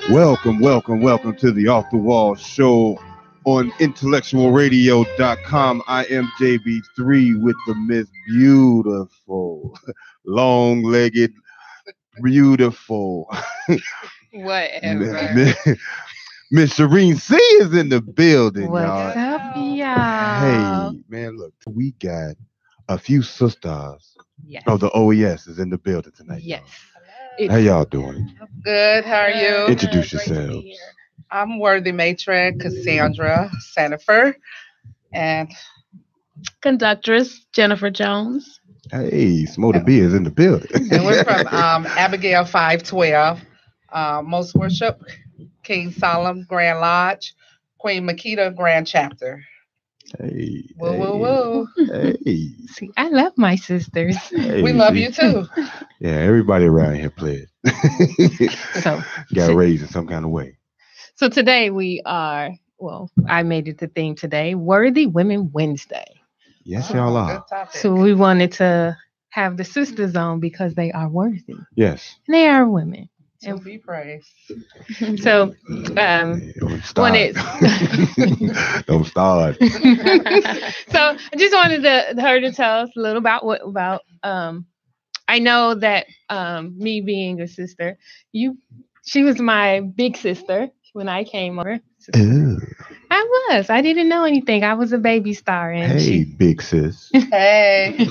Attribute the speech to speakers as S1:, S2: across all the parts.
S1: Welcome to the Off the Wall show on IntellectualRadio.com. I am JB3 with the Miss Beautiful, long-legged, beautiful.
S2: Whatever.
S1: Miss Shireen C is in the building,
S2: What's
S1: y'all.
S2: up, y'all?
S1: Hey, man, look, we got a few sisters
S2: Yes.
S1: of the OES is in the building tonight.
S2: Yes.
S1: How y'all doing?
S3: Good. How are you?
S1: Introduce yourselves.
S3: I'm Worthy Matron Cassandra Sandifer, and
S2: Conductress Jennifer Jones.
S1: Hey, Smota B is in the building.
S3: and we're from Abigail 512, Most Worship, King Solomon Grand Lodge, Queen Makita Grand Chapter.
S1: Hey,
S3: Woo, woo, woo.
S1: Hey.
S2: See, I love my sisters.
S1: Hey,
S3: We love you too.
S1: Yeah, everybody around here played.
S2: So
S1: Got raised in some kind of way.
S2: So today I made it the theme today, Worthy Women Wednesday.
S1: Yes, y'all are.
S3: Good topic.
S2: So we wanted to have the sisters on because they are worthy.
S1: Yes.
S2: And they are women.
S3: To be praised.
S2: So
S1: Don't start.
S2: wanted
S1: Don't start.
S2: So I just wanted her to tell us a little about I know that me being a sister, she was my big sister when I came over. I didn't know anything. I was a baby star, and
S1: hey, big sis.
S3: Hey.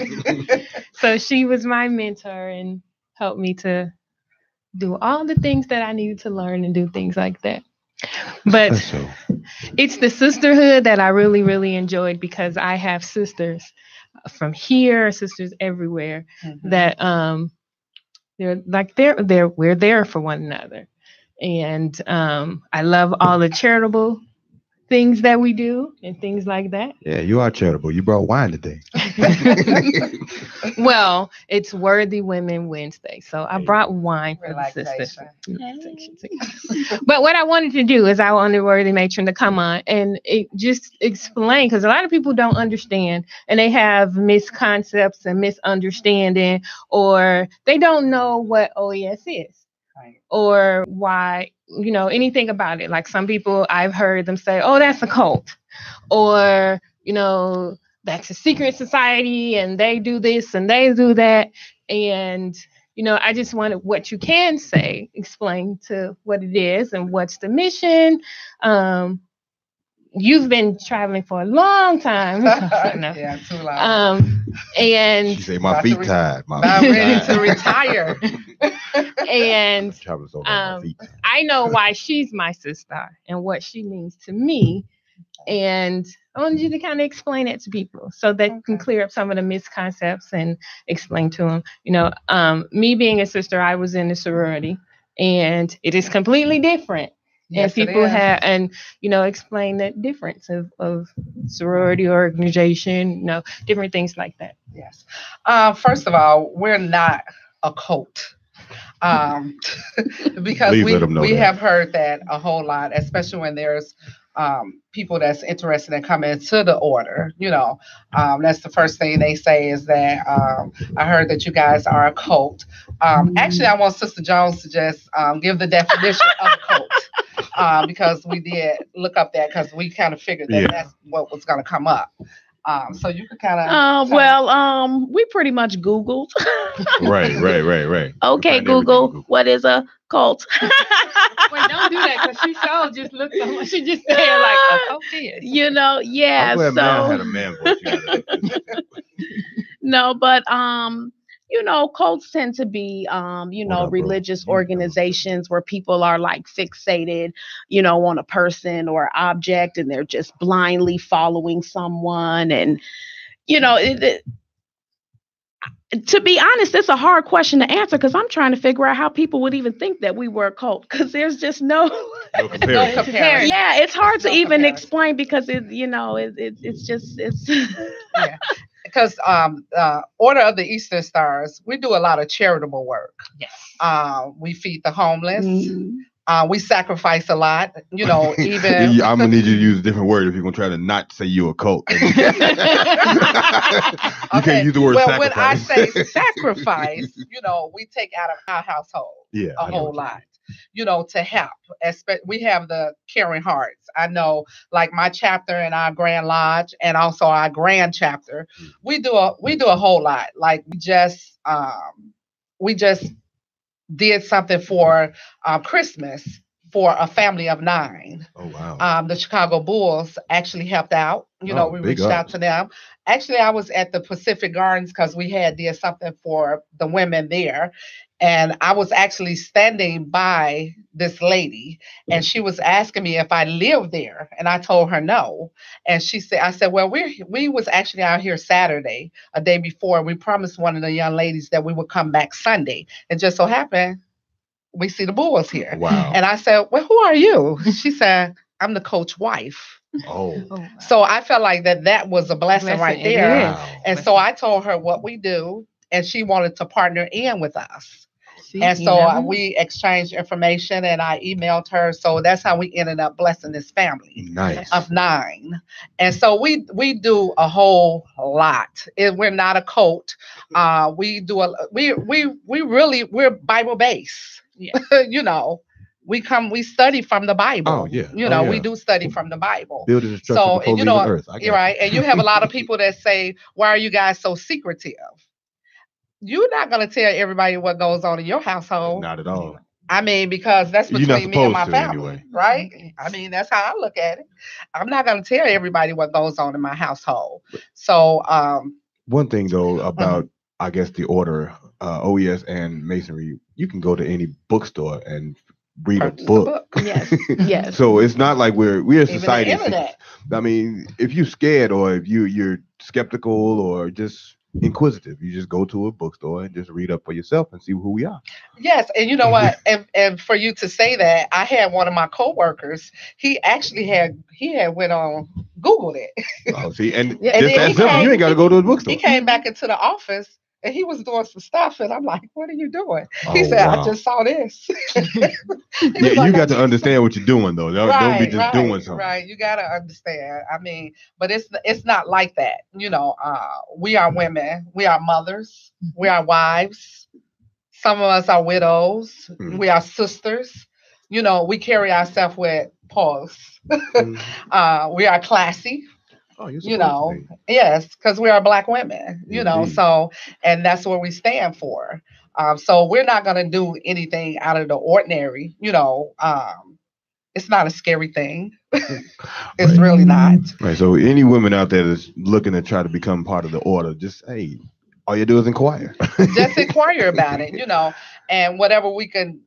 S2: So she was my mentor and helped me to do all the things that I needed to learn and do things like that. But it's the sisterhood that I really, really enjoyed because I have sisters from here, sisters everywhere that we're there for one another. And I love all the charitable things that we do and things like that.
S1: Yeah, you are charitable. You brought wine today.
S2: Well, it's Worthy Women Wednesday, so I brought wine for the sisters. But what I wanted to do is I wanted Worthy Matron to come on and just explain, because a lot of people don't understand and they have misconceptions and misunderstanding, or they don't know what OES is. Or why, anything about it. Like some people, I've heard them say, oh, that's a cult. Or, that's a secret society and they do this and they do that. And, I just wanted what you can say, explain to what it is and what's the mission. You've been traveling for a long time.
S3: Yeah, too long.
S2: And
S1: she say my feet tired.
S3: I'm ready to retire.
S2: And I know why she's my sister and what she means to me. And I wanted you to kind of explain it to people so they can clear up some of the misconceptions and explain to them. Me being a sister, I was in a sorority, and it is completely different. Yes, and people explain the difference of sorority organization, different things like that.
S3: Yes. First of all, we're not a cult. Because we have heard that a whole lot, especially when there's people that's interested in coming into the order. That's the first thing they say is that I heard that you guys are a cult. Actually, I want Sister Jones to just give the definition of cult. Because we did look up that because we kind of figured that that's what was going to come up. So you could kind of.
S4: We pretty much Googled.
S1: Right.
S4: Okay, Google, what is a cult?
S2: Wait, don't do that because she just looked on. She just said like a cult is.
S4: Yeah.
S1: I'm glad man had a man voice.
S4: No, but cults tend to be, religious organizations where people are like fixated, on a person or object, and they're just blindly following someone. And, to be honest, it's a hard question to answer because I'm trying to figure out how people would even think that we were a cult because there's just no
S1: comparison.
S4: Yeah, it's hard to even explain because it's just.
S3: Yeah. Because Order of the Eastern Stars, we do a lot of charitable work.
S2: Yes.
S3: We feed the homeless. We sacrifice a lot. Even
S1: I'm gonna need you to use a different word if you're gonna try to not say you're a cult. You can't use the word sacrifice.
S3: When I say sacrifice, we take out of our household a whole lot. to help. We have the caring hearts. I know, like my chapter in our Grand Lodge and also our Grand chapter, we do a whole lot. Like we just did something for Christmas for a family of 9.
S1: Oh, wow.
S3: The Chicago Bulls actually helped out. We reached out to them. Actually, I was at the Pacific Gardens because we did something for the women there. And I was actually standing by this lady, and she was asking me if I lived there. And I told her no. And I said, well, we was actually out here Saturday, a day before. We promised one of the young ladies that we would come back Sunday. It just so happened we see the Bulls here.
S1: Wow.
S3: And I said, well, who are you? She said, I'm the coach's wife.
S1: Oh.
S2: Wow.
S3: So I felt like that was a blessing right there.
S1: Wow.
S3: And so I told her what we do, and she wanted to partner in with us.
S2: See,
S3: And so we exchanged information, and I emailed her. So that's how we ended up blessing this family of 9. And so we do a whole lot. We're not a cult. We're Bible based.
S2: Yeah.
S3: We study from the Bible.
S1: Oh, yeah.
S3: We do study from the Bible.
S1: Building the structure before leaving Earth.
S3: You're right. And you have a lot of people that say, why are you guys so secretive? You're not going to tell everybody what goes on in your household.
S1: Not at all.
S3: I mean, because that's between me and my family,
S1: anyway.
S3: right? I mean, that's how I look at it. I'm not going to tell everybody what goes on in my household. So,
S1: one thing though about, I guess, the order, OES and Masonry, you can go to any bookstore and read a book.
S4: Yes. Yes.
S1: So it's not like we're a society.
S3: Even the internet.
S1: I mean, if you're scared or if you're skeptical or just inquisitive, you just go to a bookstore and just read up for yourself and see who we are.
S3: Yes, and you know what? and for you to say that, I had one of my coworkers. He actually went on Googled it.
S1: Oh, see, and
S3: And
S1: just
S3: then
S1: that simple. You ain't got to go to a bookstore.
S3: He came back into the office. And he was doing some stuff, and I'm like, "What are you doing?"
S1: Oh,
S3: he said,
S1: wow.
S3: "I just saw this."
S1: Yeah, you got to understand what you're doing, though. Don't be just doing something.
S3: Right, you got to understand. I mean, but it's not like that. We are women. We are mothers. We are wives. Some of us are widows. We are sisters. We carry ourselves with pause. We are classy.
S1: Oh, you're
S3: Yes, because we are Black women,
S1: Indeed.
S3: so, and that's what we stand for. So we're not going to do anything out of the ordinary, it's not a scary thing. It's really not.
S1: Right. So any women out there that's looking to try to become part of the order, just, hey, all you do is inquire.
S3: Just inquire about it, and whatever we can,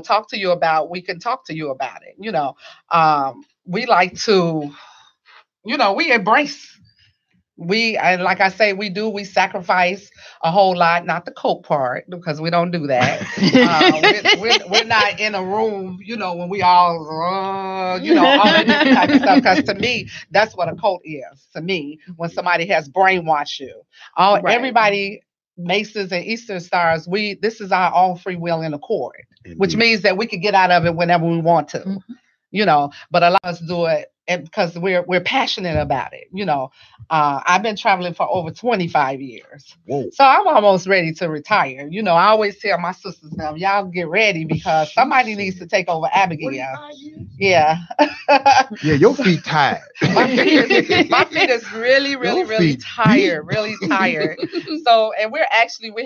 S3: talk to you about, we can talk to you about it. We like to, we embrace. And like I say, we sacrifice a whole lot, not the coke part, because we don't do that. We're not in a room, when we all all of this type of stuff. Because to me, that's what a cult is. To me, when somebody has brainwashed you, everybody, Masons and Eastern Stars, this is our own free will and accord, which means that we can get out of it whenever we want to. But a lot of us do it because we're passionate about it. I've been traveling for over 25 years.
S1: Whoa.
S3: So I'm almost ready to retire. I always tell my sisters now, y'all get ready because somebody needs to take over Abigail. Yeah.
S1: Yeah, your feet tired.
S3: My feet is really, really, really tired. Really tired. So, and we're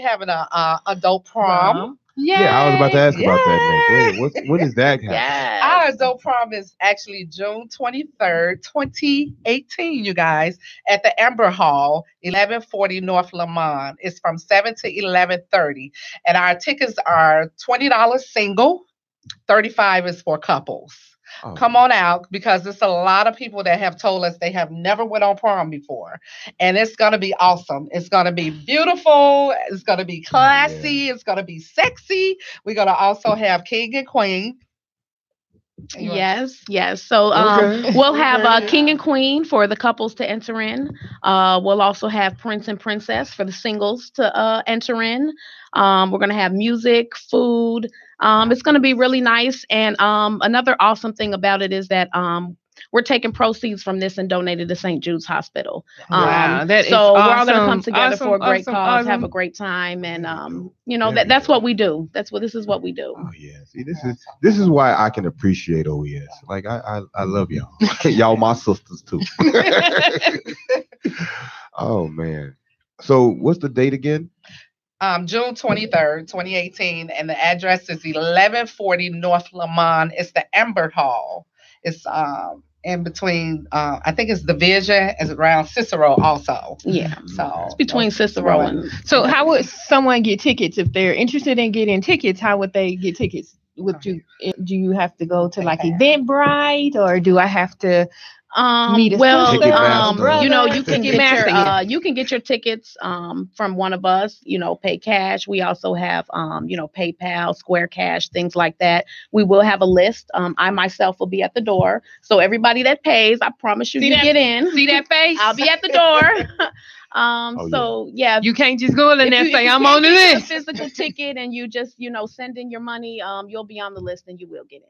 S3: having a adult prom.
S1: Yeah, I was about to ask about that, Nick. When is that happening?
S4: Yes.
S3: Our adult prom is actually June 23rd, 2018, you guys, at the Amber Hall, 1140 North Lamont. It's from 7 to 11:30. And our tickets are $20 single, $35 is for couples.
S1: Oh.
S3: Come on out, because there's a lot of people that have told us they have never went on prom before. And it's going to be awesome. It's going to be beautiful. It's going to be classy. Yeah. It's going to be sexy. We're going to also have king and queen.
S4: Yes. So we'll have king and queen for the couples to enter in. We'll also have prince and princess for the singles to enter in. We're going to have music, food. It's going to be really nice. And another awesome thing about it is that we're taking proceeds from this and donated to St. Jude's Hospital.
S2: Wow, that is
S4: so we're all
S2: awesome.
S4: going to come together for a great
S2: Awesome,
S4: cause,
S2: awesome.
S4: have a great time, and
S1: There
S4: that's
S1: we go.
S4: what we do. This is what we do.
S1: Oh yeah. See, this is why I can appreciate OES. Like I love y'all. Y'all my sisters too. Oh man. So what's the date again?
S3: June 23rd, 2018, and the address is 1140 North Lamont. It's the Amber Hall. It's in between, I think it's Division, it's around Cicero also.
S4: Yeah.
S3: So
S4: It's between Cicero and.
S2: So how would someone get tickets if they're interested in getting tickets? How would they get tickets? Do you have to go to like Eventbrite, or do I have to meet a sister,
S1: Ticketmaster.
S4: you can get your tickets from one of us, pay cash. We also have PayPal, Square Cash, things like that. We will have a list. I myself will be at the door. So everybody that pays, I promise you, get in.
S2: See that face?
S4: I'll be at the door.
S2: You can't just go in there and say I'm on the list.
S4: Physical ticket, and you just send in your money. You'll be on the list, and you will get in.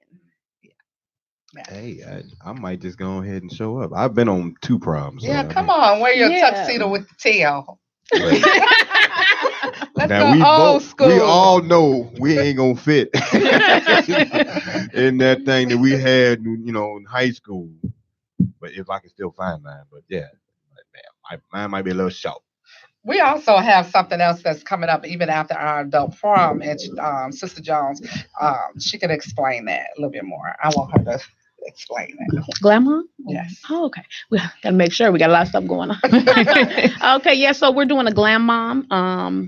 S1: Hey, I might just go ahead and show up. I've been on 2 proms. So
S3: come on, wear your tuxedo with the tail. Let's
S1: now
S3: go old school.
S1: We all know we ain't gonna fit in that thing that we had, in high school. But if I can still find mine, but yeah, mine might be a little short.
S3: We also have something else that's coming up even after our adult prom, and Sister Jones, she can explain that a little bit more. I want her to explain that.
S4: Glamour?
S3: Yes.
S4: Oh, okay. We gotta make sure we got a lot of stuff going on. Okay, yeah. So we're doing a Glam Mom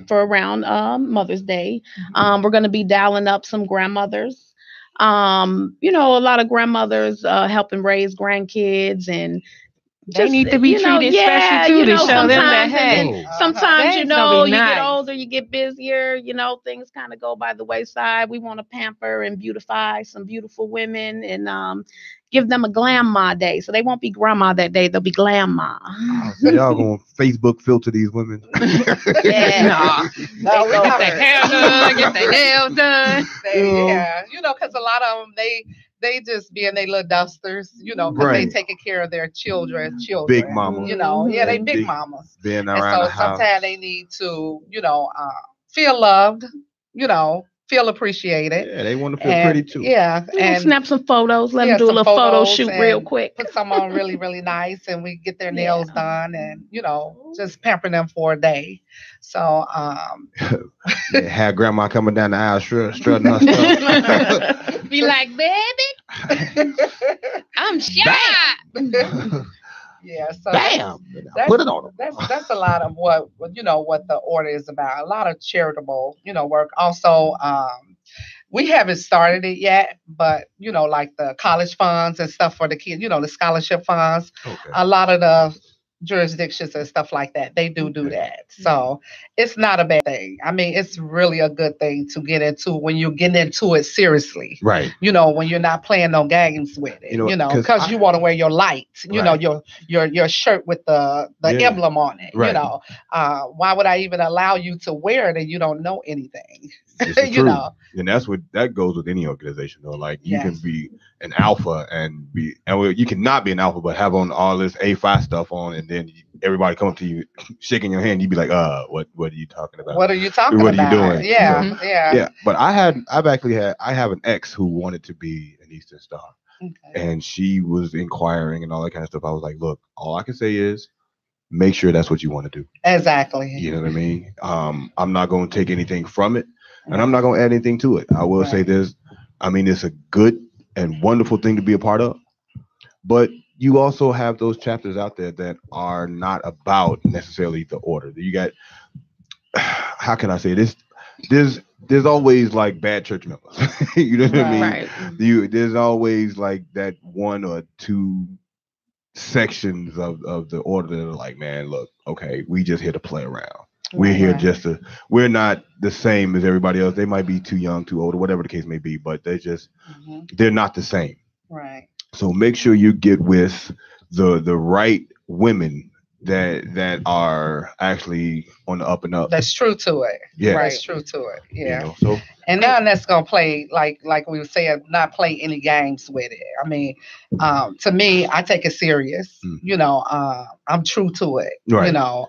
S4: for around Mother's Day. We're gonna be dialing up some grandmothers. A lot of grandmothers helping raise grandkids, and
S2: they need to be treated special too to show them that hey.
S4: Sometimes
S2: you
S4: get older, you get busier, things kind of go by the wayside. We want to pamper and beautify some beautiful women and give them a Glam Ma day. So they won't be grandma that day, they'll be Glam Ma.
S1: So y'all gonna Facebook filter these women?
S3: No, we
S2: get their hair done, get their nails done.
S3: Because a lot of them they just be in their little dusters, because they taking care of their children.
S1: Big mamas.
S3: They big mamas.
S1: Being
S3: and
S1: around
S3: so
S1: the house.
S3: sometimes they need to, feel loved, feel appreciated.
S1: Yeah, they want to feel pretty too.
S3: Yeah.
S4: And snap some photos, let them do a little photo shoot real quick.
S3: Put some on really, really nice, and we get their nails done and, just pamper them for a day. So
S1: have grandma coming down the aisle strutting her stuff.
S2: Be like, baby, I'm shy.
S3: Yeah, so
S1: bam, put it on them.
S3: That's a lot of what the order is about. A lot of charitable, work. Also, we haven't started it yet, but like the college funds and stuff for the kids, the scholarship funds. Okay. A lot of the jurisdictions and stuff like that, they do that. So it's not a bad thing. I mean, it's really a good thing to get into when you're getting into it seriously.
S1: Right.
S3: When you're not playing no games with it. Because you want to wear your lights. Your shirt with the emblem on it.
S1: Right.
S3: Why would I even allow you to wear it and you don't know anything?
S1: And that's what that goes with any organization though. Like you can be an alpha and you cannot be an alpha but have on all this A5 stuff on, and then everybody come up to you shaking your hand, you'd be like, what are you talking about?
S3: What are you talking
S1: about?
S3: What are you doing? Yeah.
S1: Yeah. But I have an ex who wanted to be an Eastern Star. Okay. And she was inquiring and all that kind of stuff. I was like, look, all I can say is make sure that's what you want to do.
S3: Exactly.
S1: You know what I mean? I'm not going to take anything from it, and I'm not going to add anything to it. I will say this. I mean, it's a good and wonderful thing to be a part of, but you also have those chapters out there that are not about necessarily the order. You got, how can I say this? There's always like bad church members. You know what I mean? Right. There's always like that 1 or 2 sections of the order that are like, man, look, okay, we just here to play around. We're here we're not the same as everybody else. They might be too young, too old, or whatever the case may be, but they're not the same.
S3: Right.
S1: So make sure you get with the right women that are actually on the up and up.
S3: That's true to it.
S1: Yeah,
S3: That's true to it. Yeah.
S1: You know, so
S3: and now that's gonna play like we were saying, not play any games with it. I mean, to me, I take it serious. You know, I'm true to it.
S1: Right.
S3: You know,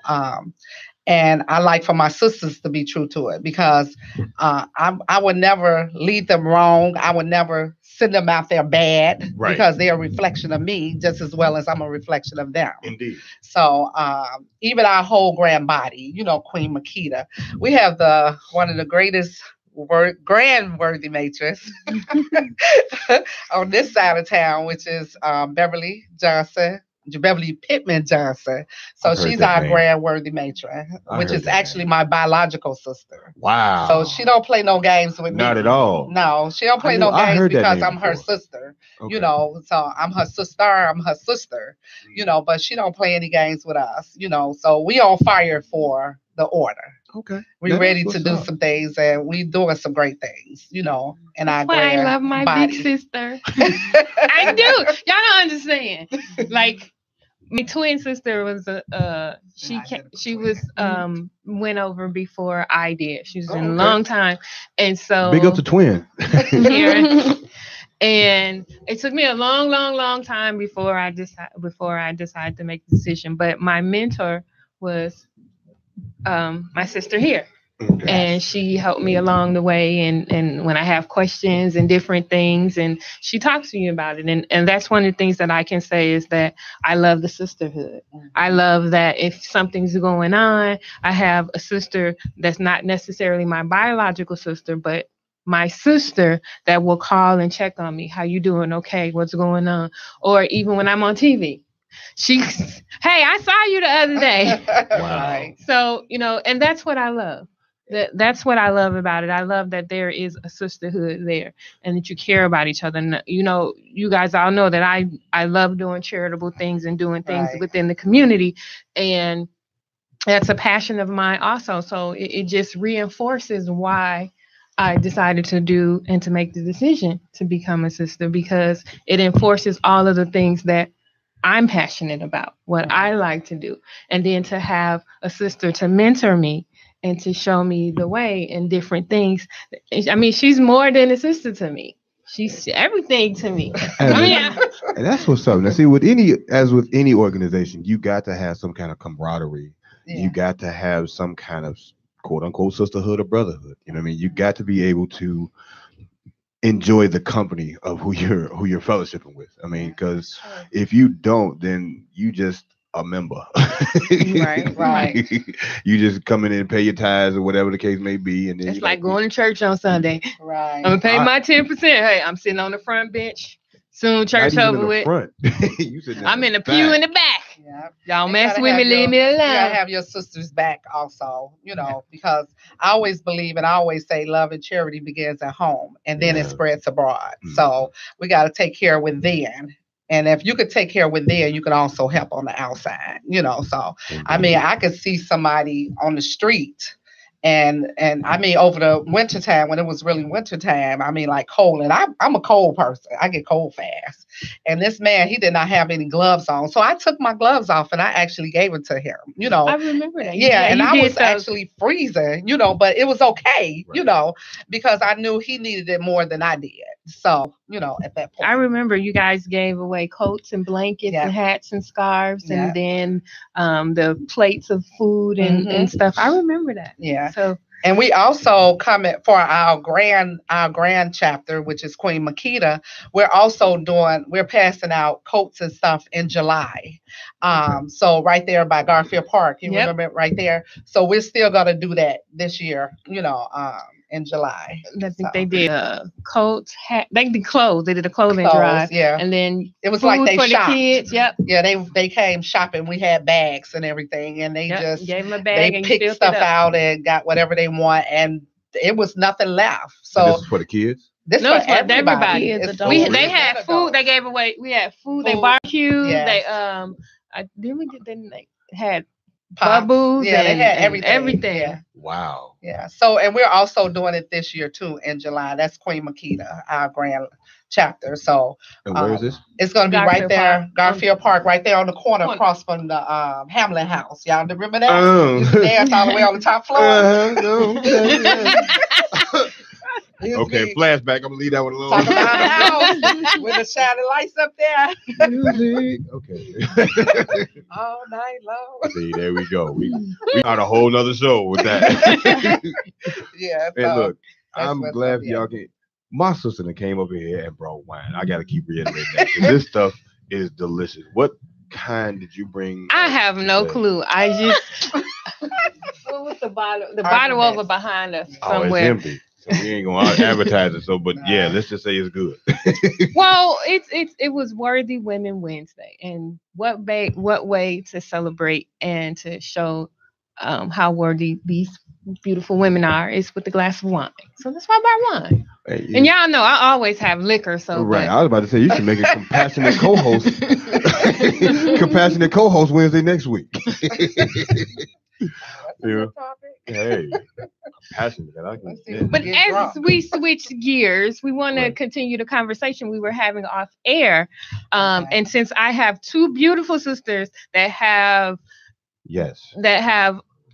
S3: and I like for my sisters to be true to it because I would never lead them wrong. I would never send them out there bad because they're a reflection of me just as well as I'm a reflection of them.
S1: Indeed.
S3: So even our whole grand body, you know, Queen Makita, we have one of the greatest grand worthy matrons on this side of town, which is Beverly Pittman Johnson. So she's our grand worthy matron, which is actually my biological sister.
S1: Wow.
S3: So she don't play no games with me.
S1: Not at all.
S3: No, she don't play no games because I'm her sister. Okay. You know, so I'm her sister, you know, but she don't play any games with us, you know. So we on fire for the order.
S1: Okay.
S3: We're ready to do some things, and we doing some great things, you know. And I
S2: love my big sister. I do. Y'all don't understand. Like, my twin sister was went over before I did. She was in a long time, and so
S1: big up to twin.
S2: And it took me a long time before I decided to make the decision. But my mentor was my sister here. Okay. And she helped me along the way, and when I have questions and different things, and she talks to you about it, and that's one of the things that I can say is that I love the sisterhood. Mm-hmm. I love that if something's going on, I have a sister that's not necessarily my biological sister, but my sister that will call and check on me. How you doing? Okay, what's going on? Or even when I'm on TV. Hey, I saw you the other day.
S1: Wow.
S2: So, you know, and that's what I love. That's what I love about it. I love that there is a sisterhood there and that you care about each other. And, you know, you guys all know that I love doing charitable things and doing things within the community. And that's a passion of mine also. So it just reinforces why I decided to do and to make the decision to become a sister, because it enforces all of the things that I'm passionate about, what I like to do. And then to have a sister to mentor me and to show me the way and different things. I mean, she's more than a sister to me. She's everything to me.
S1: And that's what's up. Now, see, with any organization, you got to have some kind of camaraderie. Yeah. You got to have some kind of quote unquote sisterhood or brotherhood. You know what I mean? You got to be able to enjoy the company of who you're fellowshipping with. I mean, because if you don't, then you just a member.
S3: Right.
S1: You just come in and pay your tithes or whatever the case may be, and then
S2: it's like going to church on Sunday.
S3: Right.
S2: I'm gonna pay my 10%. Hey, I'm sitting on the front bench. Soon church over with. I'm in the pew in the back. Yeah. Y'all mess with me, leave me alone. You
S3: gotta have your sisters back also, you know, because I always believe and I always say love and charity begins at home and then it spreads abroad. Mm-hmm. So we got to take care within. And if you could take care within, you can also help on the outside, you know. So, I mean, I could see somebody on the street and I mean, over the winter time, when it was really winter time, I mean, like cold. And I'm a cold person. I get cold fast. And this man, he did not have any gloves on. So I took my gloves off and I actually gave it to him, you know.
S2: I remember that.
S3: Yeah, and I was actually freezing, you know, but it was okay, you know, because I knew he needed it more than I did. So, you know, at that point.
S2: I remember you guys gave away coats and blankets and hats and scarves and then the plates of food and stuff. I remember that.
S3: Yeah.
S2: So,
S3: and we also come for our grand chapter, which is Queen Makita. We're passing out coats and stuff in July. So right there by Garfield Park, you remember it right there. So we're still gonna do that this year, you know, in July.
S2: I think they did coats, hat. They did clothes. They did a clothing drive.
S3: Yeah.
S2: And then
S3: it was like they
S2: for
S3: shopped.
S2: The kids. Yep.
S3: Yeah, they came shopping. We had bags and everything, and they just
S2: gave them a bag.
S3: They picked stuff out and got whatever they want, and it was nothing left. So
S1: and this is for the kids.
S3: This for everybody.
S2: They had food. They gave away. We had food. They barbecued. Yeah. They had bubbles.
S3: Yeah, they had
S2: and
S3: everything. Yeah.
S1: Wow.
S3: Yeah. So, and we're also doing it this year too in July. That's Queen Makita, our grand chapter. So,
S1: And where is this?
S3: It's going to be right there, Garfield Park, right there on the corner across from the Hamlin House. Y'all remember that?
S1: Oh.
S3: Used to dance all the way on the top floor.
S1: No, okay, flashback. I'm gonna leave that one alone.
S3: Talk about the house with the shining lights up there.
S1: Music. Okay.
S3: All night long.
S1: See, there we go. We got a whole nother show with that.
S3: Yeah.
S1: And look, I'm glad y'all can. My sister that came over here and brought wine. I gotta keep reiterating that. This stuff is delicious. What kind did you bring?
S2: I have no clue. I just what was the bottle? The bottle over behind us somewhere.
S1: Oh, it's empty. So we ain't gonna advertise it. So, but yeah, let's just say it's good.
S2: Well, it was Worthy Women Wednesday, and what way to celebrate and to show how worthy these beautiful women are is with a glass of wine. So that's why I bought wine. Hey, and y'all know I always have liquor. So
S1: right, I was about to say you should make a compassionate co-host. Compassionate co-host Wednesday next week. Yeah. Hey, passionate.
S2: But as we switch gears, we want to continue the conversation we were having off air. And since I have two beautiful sisters that have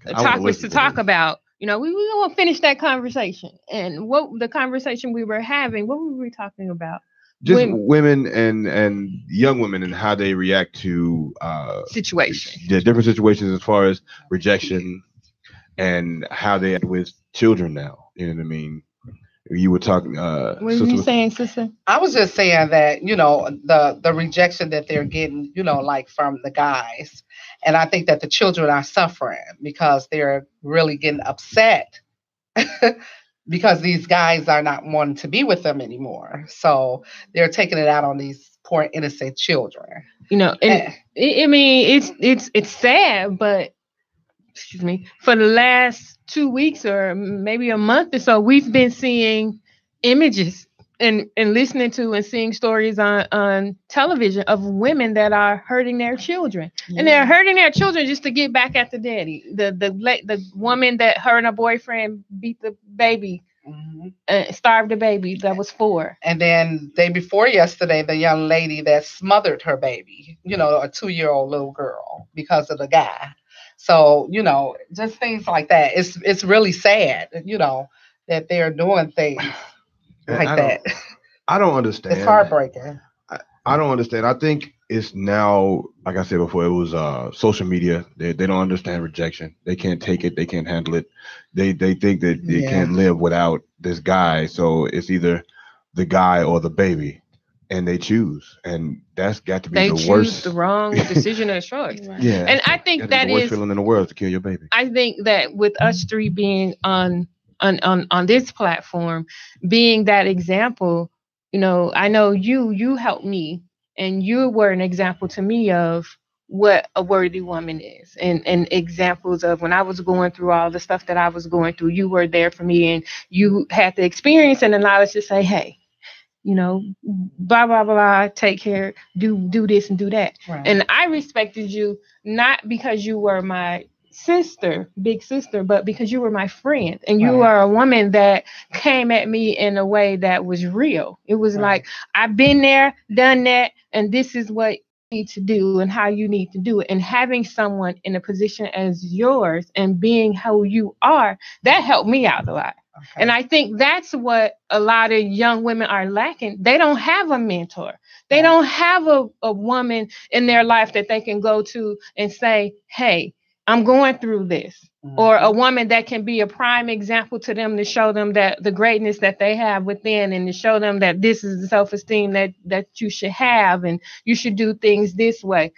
S2: topics to talk about, you know, we want to finish that conversation. And what the conversation we were having, what were we talking about?
S1: Just women and young women and how they react to
S2: situations.
S1: The different situations as far as rejection and how they act with children now. You know what I mean? You were talking.
S2: What were you saying, sister?
S3: I was just saying that, you know, the rejection that they're getting, you know, like from the guys. And I think that the children are suffering because they're really getting upset because these guys are not wanting to be with them anymore. So they're taking it out on these poor innocent children.
S2: You know, and I mean, it's sad, but excuse me, for the last 2 weeks or maybe a month or so, we've been seeing images and listening to and seeing stories on television of women that are hurting their children. Yeah. And they're hurting their children just to get back at the daddy. The woman that her and her boyfriend beat the baby, starved the baby that was 4.
S3: And then day before yesterday, the young lady that smothered her baby, you know, a 2-year-old little girl because of the guy. So, you know, just things like that. It's really sad, you know, that they're doing things like that.
S1: I don't understand.
S3: It's heartbreaking.
S1: I don't understand. I think it's now, like I said before, it was social media. They don't understand rejection. They can't take it. They can't handle it. They think that they can't live without this guy. So it's either the guy or the baby. And they choose, and that's got to be the worst.
S2: The wrong decision or choice.
S1: Yeah,
S2: and I think that
S1: the worst feeling in the world to kill your baby.
S2: I think that with us three being on this platform, being that example, you know, I know you helped me, and you were an example to me of what a worthy woman is, and examples of when I was going through all the stuff that I was going through. You were there for me, and you had the experience and the knowledge to say, hey, you know, blah, blah, blah, take care, do this and do that. Right. And I respected you, not because you were my sister, big sister, but because you were my friend. And you are a woman that came at me in a way that was real. It was like, I've been there, done that, and this is what you need to do and how you need to do it. And having someone in a position as yours and being how you are, that helped me out a lot. Okay. And I think that's what a lot of young women are lacking. They don't have a mentor. They don't have a woman in their life that they can go to and say, hey, I'm going through this. Or a woman that can be a prime example to them to show them that the greatness that they have within, and to show them that this is the self-esteem that you should have, and you should do things this way.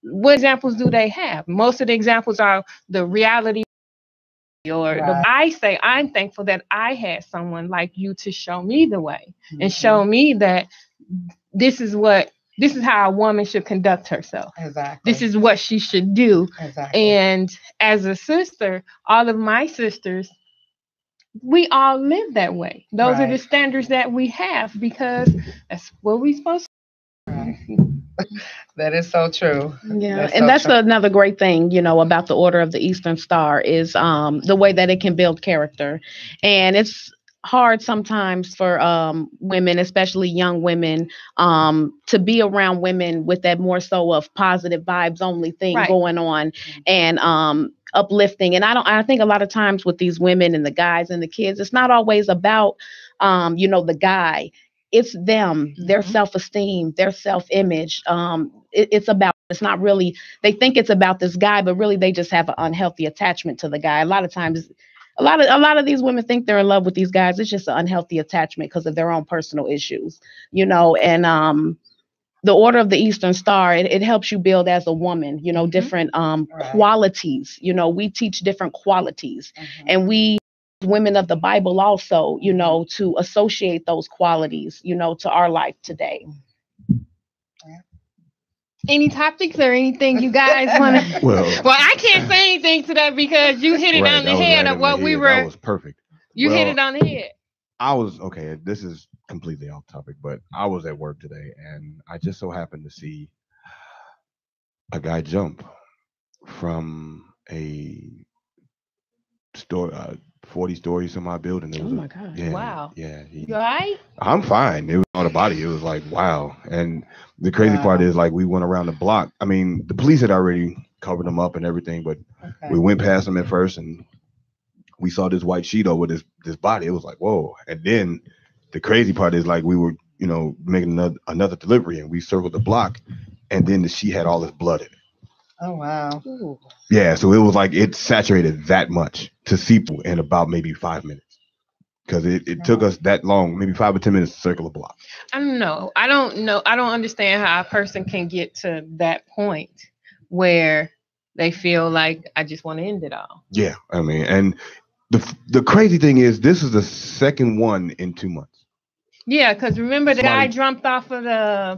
S2: What examples do they have? Most of the examples are the reality. I say I'm thankful that I had someone like you to show me the way and show me that this is how a woman should conduct herself. Exactly. This is what she should do. Exactly. And as a sister, all of my sisters, we all live that way. Those are the standards that we have because that's what we're supposed to do.
S3: That is so true.
S4: Yeah, that's another great thing, about the Order of the Eastern Star is the way that it can build character. And it's hard sometimes for women, especially young women, to be around women with that more so of positive vibes only thing going on and uplifting. And I think a lot of times with these women and the guys and the kids, it's not always about the guy. It's them, their self-esteem, their self-image. It's not really, they think it's about this guy, but really they just have an unhealthy attachment to the guy. A lot of times, a lot of these women think they're in love with these guys. It's just an unhealthy attachment because of their own personal issues, and the Order of the Eastern Star, it helps you build as a woman, different qualities. We teach different qualities, and we women of the Bible also, to associate those qualities, to our life today.
S2: Any topics or anything you guys want to? Well, I can't say anything to that because you hit it on the head of what we were.
S1: That was perfect.
S2: You hit it on the head.
S1: I was okay. This is completely off topic, but I was at work today, and I just so happened to see a guy jump from a store, 40 stories in my building.
S4: Oh my God!
S1: Yeah,
S2: wow.
S1: Yeah.
S2: You all right?
S1: I'm fine. It was on the body. It was like wow. And the crazy part is like we went around the block. I mean, the police had already covered him up and everything, but we went past him at first, and we saw this white sheet over this body. It was like whoa. And then the crazy part is like we were making another delivery, and we circled the block, and then the sheet had all this blood in it.
S3: Oh wow.
S2: Ooh.
S1: Yeah, so it was like it saturated that much to see in about maybe 5 minutes, because it took us that long, maybe 5 or 10 minutes to circle a block.
S2: I don't know. I don't understand how a person can get to that point where they feel like I just want to end it all.
S1: Yeah, I mean, and the crazy thing is this is the second one in 2 months.
S2: Yeah, because remember the guy jumped off of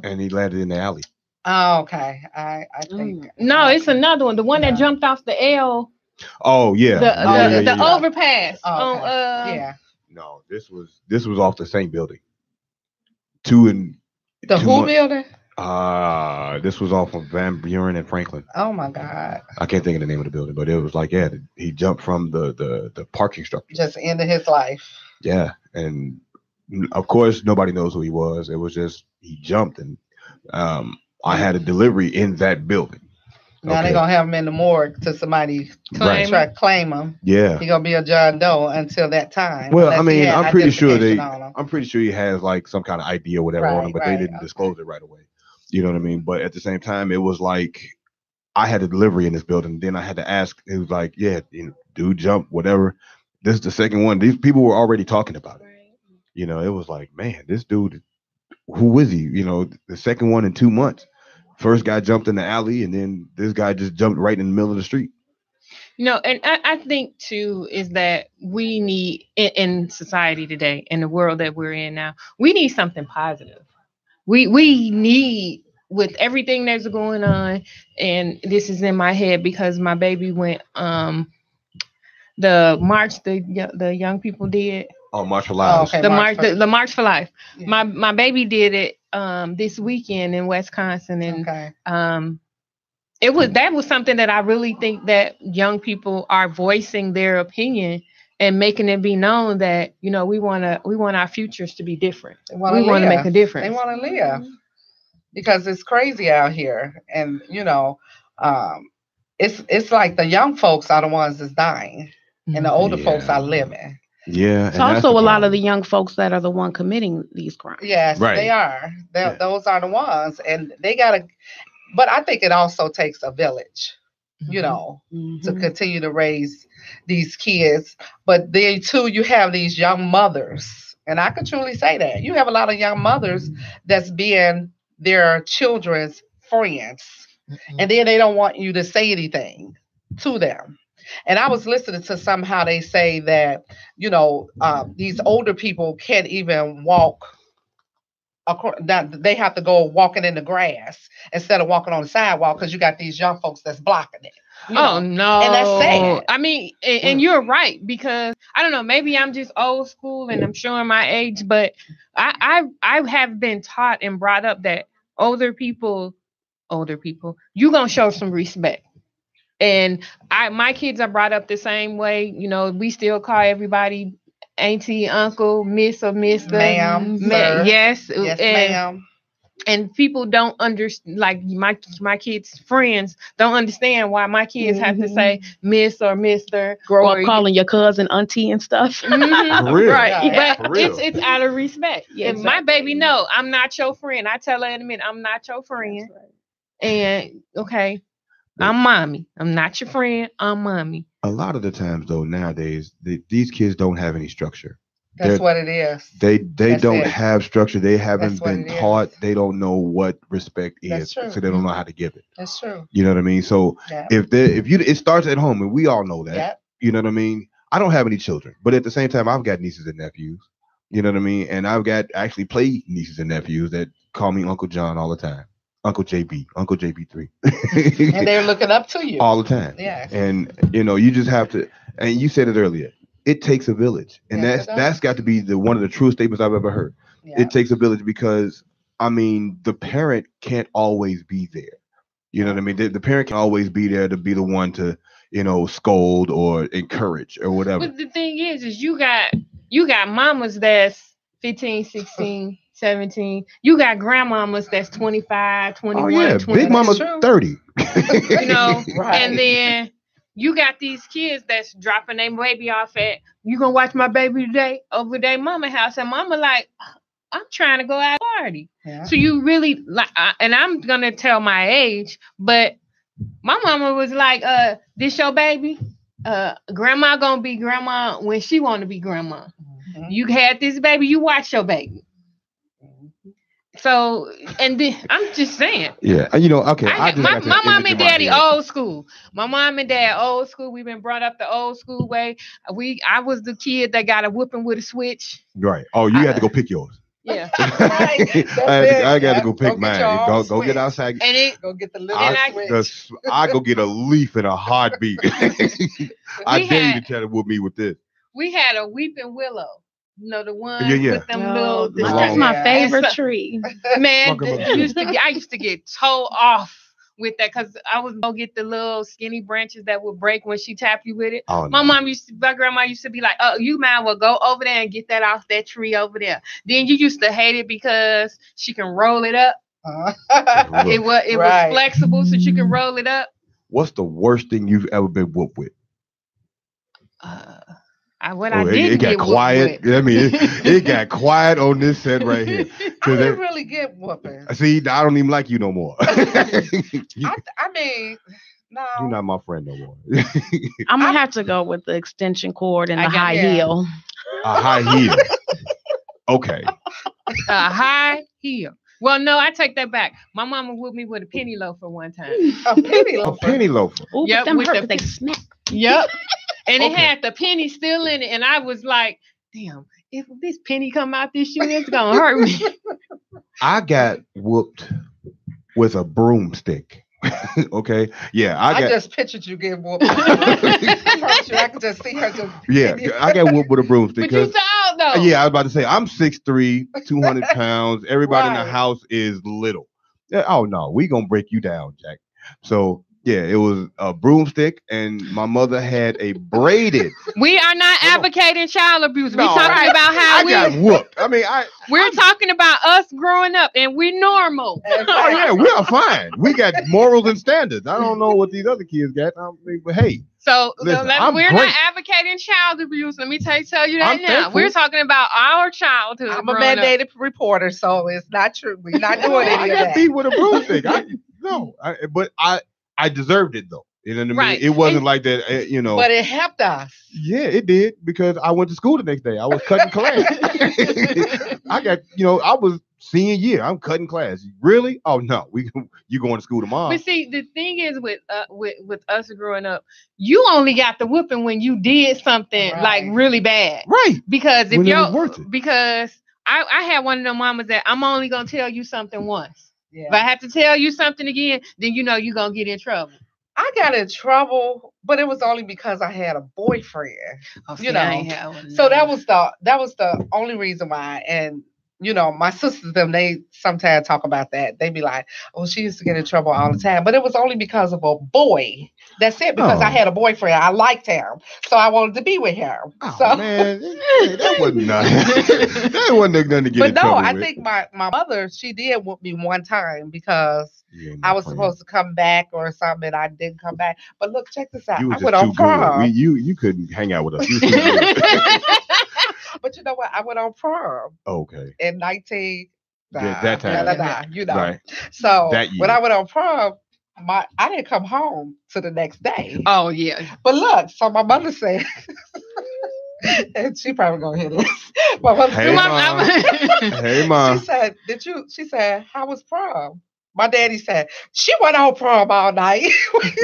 S1: and he landed in the alley.
S3: Oh, okay. I think
S2: no, it's another one. The one that jumped off the L.
S1: Oh yeah.
S2: The overpass.
S3: Oh, okay. Yeah.
S1: No, this was off the same building. Building? This was off of Van Buren and Franklin.
S3: Oh my God.
S1: I can't think of the name of the building, but it was like he jumped from the parking structure.
S3: Just ended his life.
S1: Yeah, and of course nobody knows who he was. It was just he jumped, and I had a delivery in that building.
S3: Now they're gonna have him in the morgue till somebody try to claim him.
S1: Yeah,
S3: he's gonna be a John Doe until that time.
S1: Well, I mean, I'm pretty sure he has like some kind of ID or whatever on him, but they didn't disclose it right away. You know what I mean? But at the same time, it was like I had a delivery in this building. Then I had to ask. It was like, dude, jump, whatever. This is the second one. These people were already talking about it. It was like, man, this dude. Who is he? The second one in 2 months. First guy jumped in the alley, and then this guy just jumped right in the middle of the street.
S2: And I think too is that we need in society today, in the world that we're in now, we need something positive. We need, with everything that's going on, and this is in my head because my baby went the march the young people did.
S1: Oh, March for Life.
S3: Oh, okay.
S2: The March for Life. Yeah. My baby did it this weekend in Wisconsin, and that was something that I really think that young people are voicing their opinion and making it be known that we want our futures to be different. We want to make a difference.
S3: They want to live because it's crazy out here, and it's like the young folks are the ones that's dying, and the older folks are living.
S1: Yeah.
S4: It's also a lot of the young folks that are the one committing these crimes.
S3: Yes, right. They are. Those are the ones, and they gotta. But I think it also takes a village, to continue to raise these kids. But then too, you have these young mothers, and I can truly say that you have a lot of young mothers that's being their children's friends, and then they don't want you to say anything to them. And I was listening to somehow they say that, these older people can't even walk. They have to go walking in the grass instead of walking on the sidewalk because you got these young folks that's blocking it.
S2: Oh, no.
S3: And that's sad.
S2: I mean, and you're right, because I don't know, maybe I'm just old school and I'm showing my age, but I have been taught and brought up that older people older people, you gonna show some respect. And my kids are brought up the same way. You know, we still call everybody auntie, uncle, miss or mister,
S3: ma'am, sir.
S2: yes,
S3: yes, ma'am.
S2: And people don't understand, like my kids' friends don't understand why my kids have to say miss or mister.
S4: Grow up calling your cousin auntie and stuff.
S1: For real.
S2: Right.
S3: Yeah.
S2: But it's out of respect.
S4: Yeah,
S2: And my baby know I'm not your friend. I tell her in a minute, I'm not your friend. And okay, I'm mommy. I'm not your friend. I'm mommy.
S1: A lot of the times, though, nowadays, these kids don't have any structure.
S3: That's what it is.
S1: They
S3: That's
S1: don't
S3: it.
S1: have structure. They haven't
S3: That's what
S1: been
S3: it
S1: taught.
S3: is.
S1: They don't know what respect
S3: That's
S1: is,
S3: true.
S1: so they don't know how to give it.
S3: That's true.
S1: You know what I mean? So
S3: Yeah.
S1: it starts at home, and we all know that.
S3: Yeah.
S1: You know what I mean? I don't have any children, but at the same time, I've got nieces and nephews. You know what I mean? And I've got actually play nieces and nephews that call me Uncle John all the time. Uncle JB, Uncle JB3.
S3: And they're looking up to you
S1: all the time.
S3: Yes.
S1: And you just have to, and you said it earlier, it takes a village. And
S3: Yes,
S1: that's got to be one of the truest statements I've ever heard.
S3: Yeah.
S1: It takes a village because the parent can't always be there. You know what I mean? The parent can always be there to be the one to, scold or encourage or whatever.
S2: But the thing is you got mamas that's 15, 16, 17. You got grandmamas that's 25, 21,
S1: oh yeah,
S2: 20.
S1: big mama's 30.
S3: Right.
S2: And then you got these kids that's dropping their baby off at, you gonna watch my baby today over their mama house, and mama like, I'm trying to go out and party.
S3: Yeah.
S2: So you really like, and I'm gonna tell my age, but my mama was like, this your baby? Grandma gonna be grandma when she want to be grandma.
S3: Mm-hmm.
S2: You had this baby, you watch your baby. So, and then I'm just saying.
S1: Yeah, okay.
S2: My mom and daddy old school. My mom and dad old school. We've been brought up the old school way. I was the kid that got a whooping with a switch.
S1: Right. Oh, you had to go pick yours.
S2: Yeah.
S1: I got to go pick mine. Go get outside.
S2: And
S3: go get the little switch.
S1: I go get a leaf in a heartbeat. I dare you to try to whoop me with this.
S2: We had a weeping willow. The one with them little.
S4: That's my favorite tree.
S2: Man, I used to get told off with that because I was gonna get the little skinny branches that would break when she tapped you with it.
S1: Oh,
S2: my grandma used to be like, "Oh, you might well go over there and get that off that tree over there." Then you used to hate it because she can roll it up. It was flexible, so she can roll it up.
S1: What's the worst thing you've ever been whooped with?
S2: It
S1: got quiet. I mean, it got quiet on this set right here.
S3: I didn't really get whooping.
S1: See, I don't even like you no more.
S3: I mean, no.
S1: You're not my friend no more.
S4: I'm gonna have to go with the extension cord and the high heel.
S1: A high heel. Okay.
S2: A high heel. Well, no, I take that back. My mama whooped me with a penny loafer one time.
S3: A penny loafer.
S1: A penny loafer.
S4: Ooh,
S2: yep,
S4: them hurt, they smack.
S2: Yep. And it had the penny still in it. And I was like, damn, if this penny come out this shoe, it's going to hurt me.
S3: I
S1: got whooped with a broomstick. Okay. Yeah.
S3: I just pictured you getting whooped. I could just see her just.
S1: Yeah. I got whooped with a broomstick.
S2: But you sound though.
S1: Yeah. I was about to say, I'm 6'3", 200 pounds. Everybody in the house is little. Yeah, oh, no. We going to break you down, Jack. So. Yeah, it was a broomstick, and my mother had a braided.
S2: We are not advocating child abuse. We're talking about how we
S1: got whooped. I mean,
S2: we're talking about us growing up, and we're normal.
S1: Oh yeah, we are fine. We got morals and standards. I don't know what these other kids got. I mean, but hey.
S2: So
S1: listen,
S2: we're not advocating child abuse. Let me tell you that now.
S1: Thankful.
S2: We're talking about our childhood.
S3: I'm a mandated reporter, so it's not true. We're not doing any of that.
S1: I got beat with a broomstick. But I deserved it though. You know what I mean?
S2: Right.
S1: It wasn't like that,
S3: But it helped us.
S1: Yeah, it did because I went to school the next day. I was cutting class. I got, I was senior year. I'm cutting class. Really? Oh no, you going to school tomorrow?
S2: But see, the thing is with us growing up, you only got the whooping when you did something like really bad,
S1: right?
S2: Because if
S1: because
S2: I had one of them mamas that I'm only gonna tell you something once.
S3: Yeah.
S2: If I have to tell you something again, then you're gonna get in trouble.
S3: I got in trouble, but it was only because I had a boyfriend.
S2: Oh,
S3: So that was the only reason why. And you know, my sisters, they sometimes talk about that. They be like, oh, she used to get in trouble all the time. But it was only because of a boy. That's it, because I had a boyfriend. I liked him. So I wanted to be with him.
S1: Oh,
S3: so
S1: man. That wasn't nothing. That wasn't nothing to get in trouble
S3: I
S1: with.
S3: think my mother, she did whoop me one time because I was supposed to come back or something, and I didn't come back. But look, check this out. I went on prom.
S1: You couldn't hang out with us. You too good.
S3: But you know what? I went on prom.
S1: Okay.
S3: In 19.
S1: That time.
S3: You know.
S1: Right.
S3: So when I went on prom, I didn't come home to the next day.
S2: Oh yeah.
S3: But look, so my mother said, and she probably gonna hear this. My mother said,
S1: hey mom.
S3: She said, how was prom? My daddy said, she went on prom all night.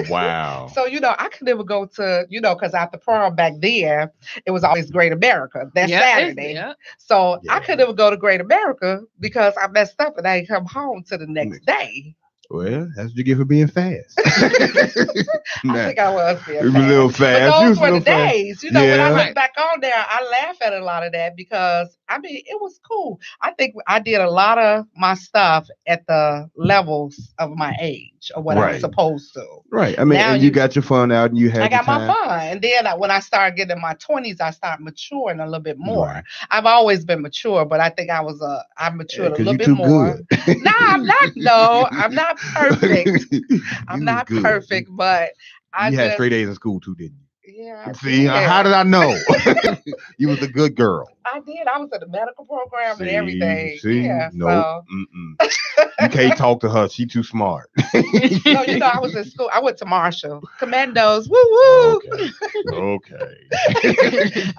S1: Wow.
S3: So, you know, I could never go to, you know, because after prom back then, it was always Great America. That Saturday. Yeah. So I could never go to Great America because I messed up and I didn't come home to the next day.
S1: Well, that's what you get for being fast.
S3: I think I was being fast.
S1: A little fast.
S3: But those were the days. You know, when I look back on there, I laugh at a lot of that because, I mean, it was cool. I think I did a lot of my stuff at the levels of my age or what I was supposed to.
S1: Right. I mean, and you got your fun out and you had
S3: I got
S1: my
S3: fun. And then when I started getting in my 20s, I started maturing a little bit more. Right. I've always been mature, but I think I matured a little bit more. No, I'm not. No, I'm not perfect. I'm not perfect, but
S1: you had straight A's in school too, didn't you?
S3: Yeah.
S1: See, how did I know? You was a good girl.
S3: I did. I was in the medical program and everything.
S1: See?
S3: Yeah,
S1: no. So. You can't talk to her. She too smart.
S3: No, you know, I was in school. I went to Marshall. Commandos. Woo woo.
S1: Okay.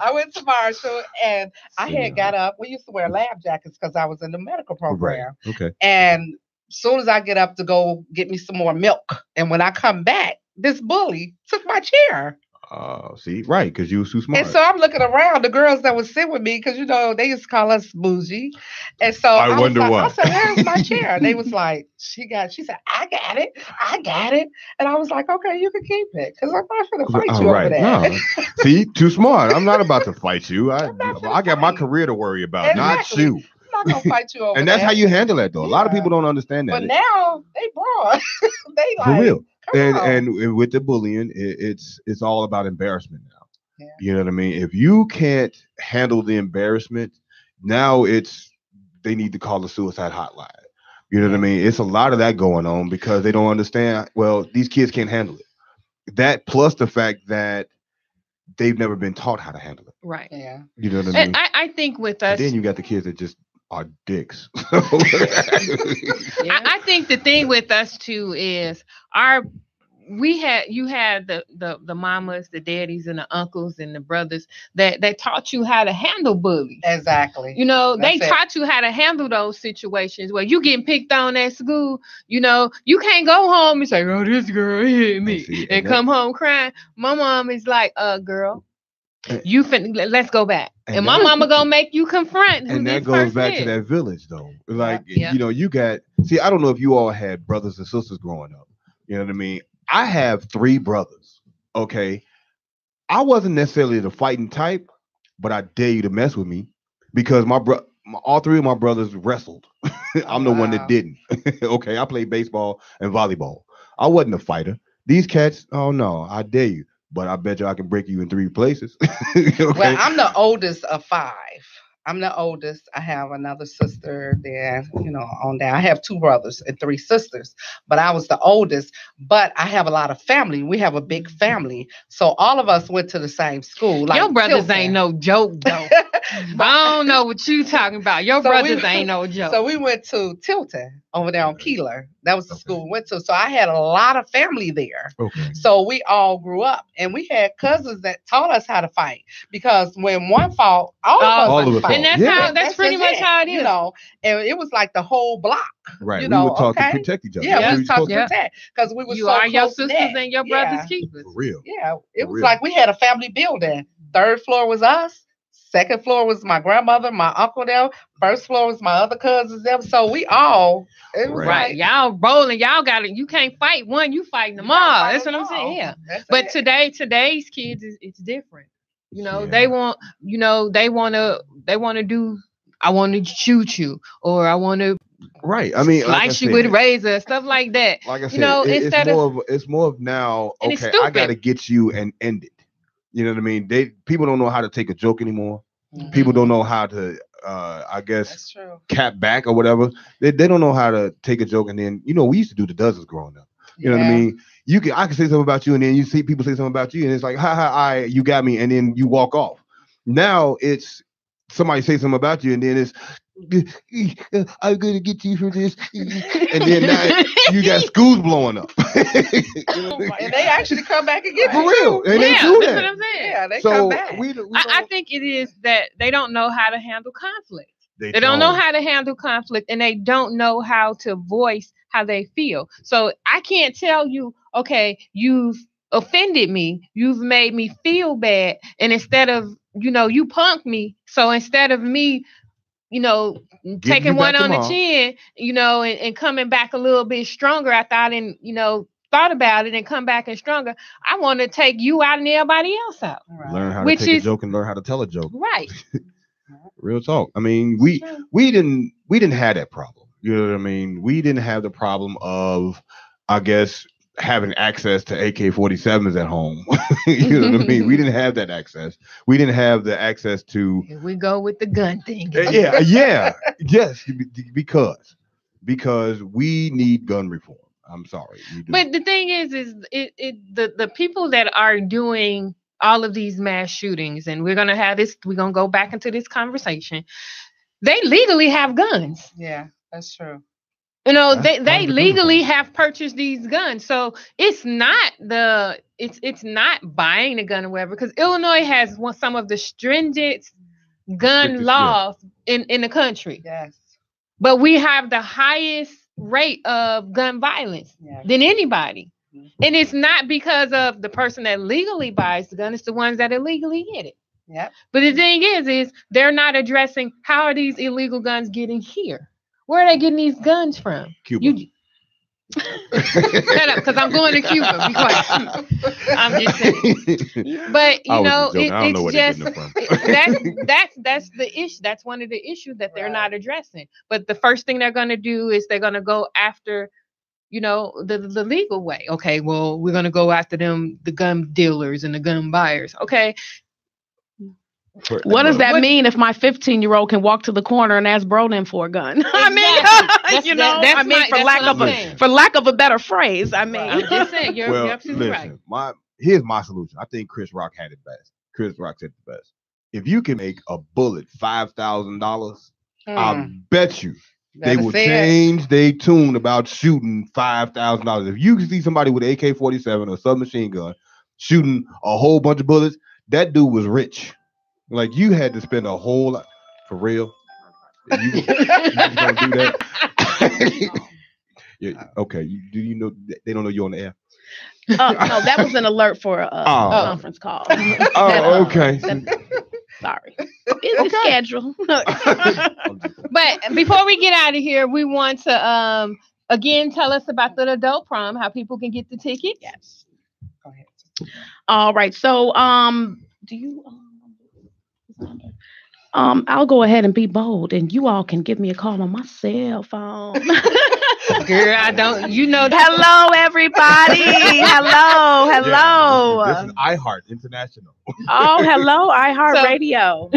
S3: I went to Marshall and I had got up. We used to wear lab jackets because I was in the medical program.
S1: Right. Okay.
S3: And as soon as I get up to go get me some more milk, and when I come back, this bully took my chair.
S1: See, right, because you were too smart.
S3: And so I'm looking around, the girls that would sit with me, because, you know, they used to call us bougie. And so
S1: I wonder why.
S3: I said, where's my chair? And they was like, she said, I got it. And I was like, okay, you can keep it, because I'm not going to fight you over that.
S1: No. See, too smart. I'm not about to fight you. I got my career to worry about, not you.
S3: I'm not going to fight you over
S1: and that's how you handle that, though. A lot of people don't understand that.
S3: But now, they broad. They like,
S1: for real. And with the bullying, it's all about embarrassment now. Yeah. You know what I mean? If you can't handle the embarrassment, now they need to call the suicide hotline. You know what I mean? It's a lot of that going on because they don't understand. Well, these kids can't handle it. That plus the fact that they've never been taught how to handle it.
S2: Right.
S3: Yeah.
S1: You know what I mean?
S2: And I think with us,
S1: and then you got the kids that just are dicks.
S2: I think the thing with us too is you had the mamas, the daddies, and the uncles and the brothers that taught you how to handle bullies.
S3: Exactly.
S2: You know, they taught you how to handle those situations where you getting picked on at school. You know, you can't go home and say, "Oh, this girl hit me," and come home crying. My mom is like, "Girl, let's go back." And my mama gonna make you confront.
S1: And that goes back to that village, though. Like, you know, I don't know if you all had brothers and sisters growing up. You know what I mean? I have 3 brothers. Okay. I wasn't necessarily the fighting type, but I dare you to mess with me because all 3 of my brothers wrestled. I'm the one that didn't. Okay. I played baseball and volleyball. I wasn't a fighter. These cats, oh no, I dare you. But I bet you I can break you in 3 places. Okay?
S3: Well, I'm the oldest of 5. I'm the oldest. I have another sister there, you know, on there. I have 2 brothers and 3 sisters, but I was the oldest. But I have a lot of family. We have a big family. So all of us went to the same school. Like
S2: your brothers ain't no joke, though. I don't know what you talking about. Your brothers ain't no joke.
S3: So we went to Tilton over there on Keeler. That was the school we went to. So I had a lot of family there. Okay. So we all grew up, and we had cousins that taught us how to fight. Because when one fought, all of us fight.
S2: And that's pretty much how it is.
S3: You know, and it was like the whole block.
S1: Right.
S3: You know,
S1: we were taught to protect each other.
S3: Yeah, we were taught to protect. Because we were
S2: you are your sisters and your brothers' keepers.
S1: For real.
S3: Yeah. It was like we had a family building. 3rd floor was us. 2nd floor was my grandmother, my uncle there. 1st floor was my other cousins there. So we all, it was
S2: right. Y'all rolling. Y'all got it. You can't fight one. You fighting them all. That's what I'm saying. Yeah. But today's kids, it's different. You know, they want to do I want to shoot you, or I want to
S1: right. I mean,
S2: slice you with a razor, stuff like that.
S1: Like I said,
S2: you know,
S1: it's more of now. Okay, I got to get you and end it. You know what I mean? People don't know how to take a joke anymore. Mm-hmm. People don't know how to, I guess, cap back or whatever. They don't know how to take a joke and then, we used to do the dozens growing up. You know what I mean? I can say something about you, and then you see people say something about you, and it's like, ha, you got me, and then you walk off. Now it's somebody say something about you, and then it's, I'm gonna get you for this, and then now you got schools blowing up.
S3: And they actually come back and get
S1: for real. And they do that.
S2: That's what I'm saying.
S3: Yeah, they come back.
S2: I think it is that they don't know how to handle conflict. They don't know how to handle conflict, and they don't know how to voice how they feel. So I can't tell you, okay, you've offended me, you've made me feel bad, and instead of, you punked me, so instead of me, taking one on the chin, and coming back a little bit stronger after I didn't, thought about it and come back and stronger, I want to take you out and everybody else out.
S1: Right. Learn how to take a joke and learn how to tell a joke.
S2: Right.
S1: Real talk. I mean, we didn't have that problem. You know what I mean? We didn't have the problem of, I guess, having access to AK-47s at home. You know what I mean? We didn't have that access. We didn't have the access to.
S2: Here we go with the gun thing.
S1: Yes, because we need gun reform. I'm sorry.
S2: But the thing is the people that are doing all of these mass shootings, and we're gonna go back into this conversation. They legally have guns.
S3: Yeah, that's true.
S2: They legally have purchased these guns. So it's not buying the gun or whatever, because Illinois has some of the stringent gun laws in the country.
S3: Yes.
S2: But we have the highest rate of gun violence than anybody. Mm-hmm. And it's not because of the person that legally buys the gun, it's the ones that illegally get it.
S3: Yep.
S2: But the thing is they're not addressing how are these illegal guns getting here? Where are they getting these guns from?
S1: Cuba.
S2: Shut up, because I'm going to Cuba. Be quiet. I'm just saying. But it's just that's the issue. That's one of the issues that they're not addressing. But the first thing they're going to do is they're going to go after, the legal way. Okay, well, we're going to go after them, the gun dealers and the gun buyers. Okay.
S4: What does that mean if my 15-year-old can walk to the corner and ask Broden for a gun?
S2: Exactly.
S4: For lack of a better phrase, I mean.
S2: I'm just saying, you're absolutely right.
S1: Here's my solution. I think Chris Rock had it best. Chris Rock said it best. If you can make a bullet $5,000, I bet you they will change their tune about shooting $5,000. If you can see somebody with an AK-47 or submachine gun shooting a whole bunch of bullets, that dude was rich. Like, you had to spend a whole lot for real. You gonna do that? Yeah. Okay. Do you know they don't know you're on the air?
S4: No, that was an alert for a conference call.
S1: Okay.
S4: Sorry. Busy schedule.
S2: But before we get out of here, we want to again tell us about the adult prom, how people can get the tickets.
S4: Yes. Go ahead. All right. So do you I'll go ahead and be bold, and you all can give me a call on my cell phone.
S2: Girl, I don't.
S4: Hello, everybody. Hello.
S1: Yeah, this is iHeart International.
S4: Oh, hello, iHeart Radio.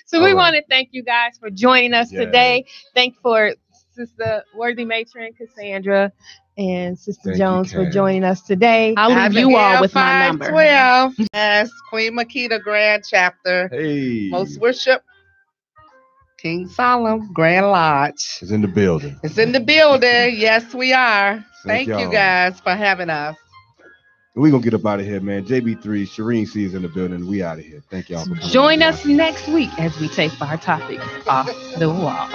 S2: So we want to thank you guys for joining us today. Thank for Sister Worthy Matron Cassandra and Sister Jones for joining us today.
S4: I'll leave you all with my number.
S3: 12. Yes, Queen Makita Grand Chapter.
S1: Hey.
S3: Most Worship. King Solomon Grand Lodge.
S1: It's in the building.
S3: Yes, we are. Thank you guys for having us.
S1: We're going to get up out of here, man. JB3, Shireen C is in the building. We out of here. Thank y'all for coming.
S2: Join us next week as we take our topic off the wall.